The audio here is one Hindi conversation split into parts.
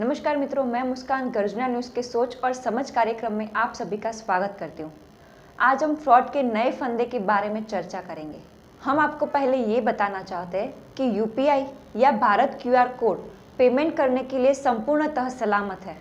नमस्कार मित्रों, मैं मुस्कान गर्जना न्यूज़ के सोच और समझ कार्यक्रम में आप सभी का स्वागत करती हूँ। आज हम फ्रॉड के नए फंदे के बारे में चर्चा करेंगे। हम आपको पहले ये बताना चाहते हैं कि यूपीआई या भारत क्यूआर कोड पेमेंट करने के लिए संपूर्णतः सलामत है,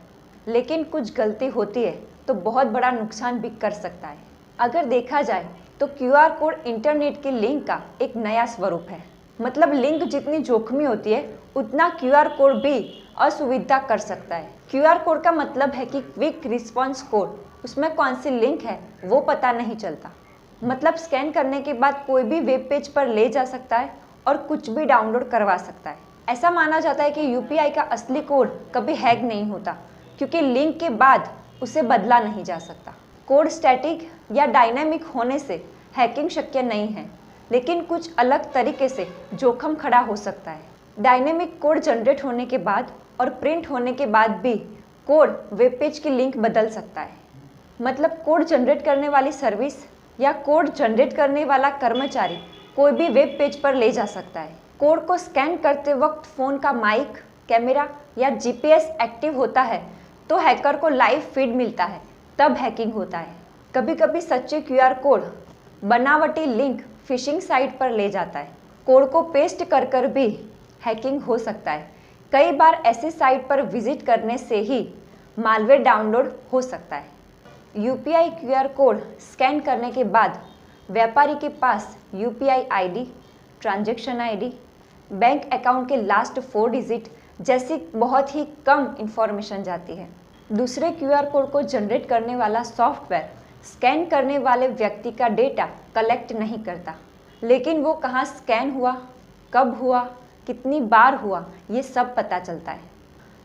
लेकिन कुछ गलती होती है तो बहुत बड़ा नुकसान भी कर सकता है। अगर देखा जाए तो क्यूआर कोड इंटरनेट के लिंक का एक नया स्वरूप है। मतलब लिंक जितनी जोखिम होती है उतना क्यूआर कोड भी असुविधा कर सकता है। क्यूआर कोड का मतलब है कि क्विक रिस्पॉन्स कोड, उसमें कौन सी लिंक है वो पता नहीं चलता। मतलब स्कैन करने के बाद कोई भी वेब पेज पर ले जा सकता है और कुछ भी डाउनलोड करवा सकता है। ऐसा माना जाता है कि यूपीआई का असली कोड कभी हैक नहीं होता, क्योंकि लिंक के बाद उसे बदला नहीं जा सकता। कोड स्टैटिक या डायनामिक होने से हैकिंग शक्य नहीं है, लेकिन कुछ अलग तरीके से जोखिम खड़ा हो सकता है। डायनेमिक कोड जनरेट होने के बाद और प्रिंट होने के बाद भी कोड वेब पेज की लिंक बदल सकता है। मतलब कोड जनरेट करने वाली सर्विस या कोड जनरेट करने वाला कर्मचारी कोई भी वेब पेज पर ले जा सकता है। कोड को स्कैन करते वक्त फ़ोन का माइक, कैमरा या जीपीएस एक्टिव होता है तो हैकर को लाइव फीड मिलता है, तब हैकिंग होता है। कभी कभी सच्चे क्यूआर कोड बनावटी लिंक फिशिंग साइट पर ले जाता है। कोड को पेस्ट कर भी हैकिंग हो सकता है। कई बार ऐसी साइट पर विजिट करने से ही मालवेयर डाउनलोड हो सकता है। यूपीआई क्यूआर कोड स्कैन करने के बाद व्यापारी के पास UPI ID, transaction ID, bank account के लास्ट 4 डिजिट जैसी बहुत ही कम इंफॉर्मेशन जाती है। दूसरे क्यूआर कोड को जनरेट करने वाला सॉफ्टवेयर स्कैन करने वाले व्यक्ति का डेटा कलेक्ट नहीं करता, लेकिन वो कहाँ स्कैन हुआ, कब हुआ, कितनी बार हुआ, ये सब पता चलता है।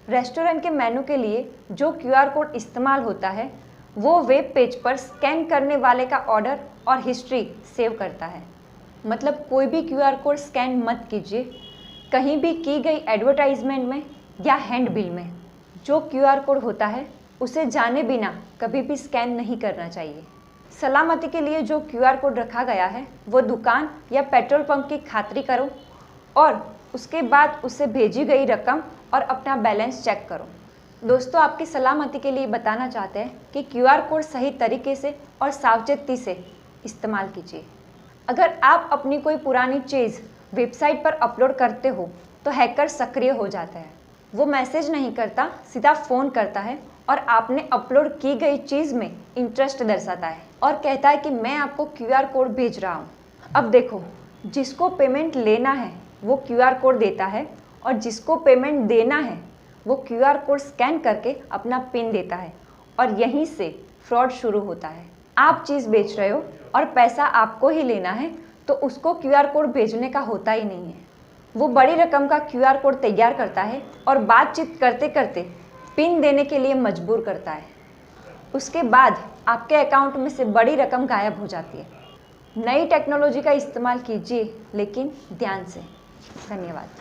रेस्टोरेंट के मेनू के लिए जो क्यूआर कोड इस्तेमाल होता है वो वेब पेज पर स्कैन करने वाले का ऑर्डर और हिस्ट्री सेव करता है। मतलब कोई भी क्यूआर कोड स्कैन मत कीजिए कहीं भी की गई एडवर्टाइजमेंट में या हैंड बिल में। जो क्यूआर कोड होता है उसे जाने बिना कभी भी स्कैन नहीं करना चाहिए। सलामती के लिए जो क्यूआर कोड रखा गया है वो दुकान या पेट्रोल पंप की खातिरी करो और उसके बाद उसे भेजी गई रकम और अपना बैलेंस चेक करो। दोस्तों, आपकी सलामती के लिए बताना चाहते हैं कि क्यूआर कोड सही तरीके से और सावचेती से इस्तेमाल कीजिए। अगर आप अपनी कोई पुरानी चीज़ वेबसाइट पर अपलोड करते हो तो हैकर सक्रिय हो जाता है। वो मैसेज नहीं करता, सीधा फ़ोन करता है और आपने अपलोड की गई चीज़ में इंटरेस्ट दर्शाता है और कहता है कि मैं आपको क्यूआर कोड भेज रहा हूँ। अब देखो, जिसको पेमेंट लेना है वो क्यूआर कोड देता है और जिसको पेमेंट देना है वो क्यूआर कोड स्कैन करके अपना पिन देता है और यहीं से फ्रॉड शुरू होता है। आप चीज़ बेच रहे हो और पैसा आपको ही लेना है तो उसको क्यूआर कोड भेजने का होता ही नहीं है। वो बड़ी रकम का क्यूआर कोड तैयार करता है और बातचीत करते करते पिन देने के लिए मजबूर करता है। उसके बाद आपके अकाउंट में से बड़ी रकम गायब हो जाती है। नई टेक्नोलॉजी का इस्तेमाल कीजिए, लेकिन ध्यान से। धन्यवाद।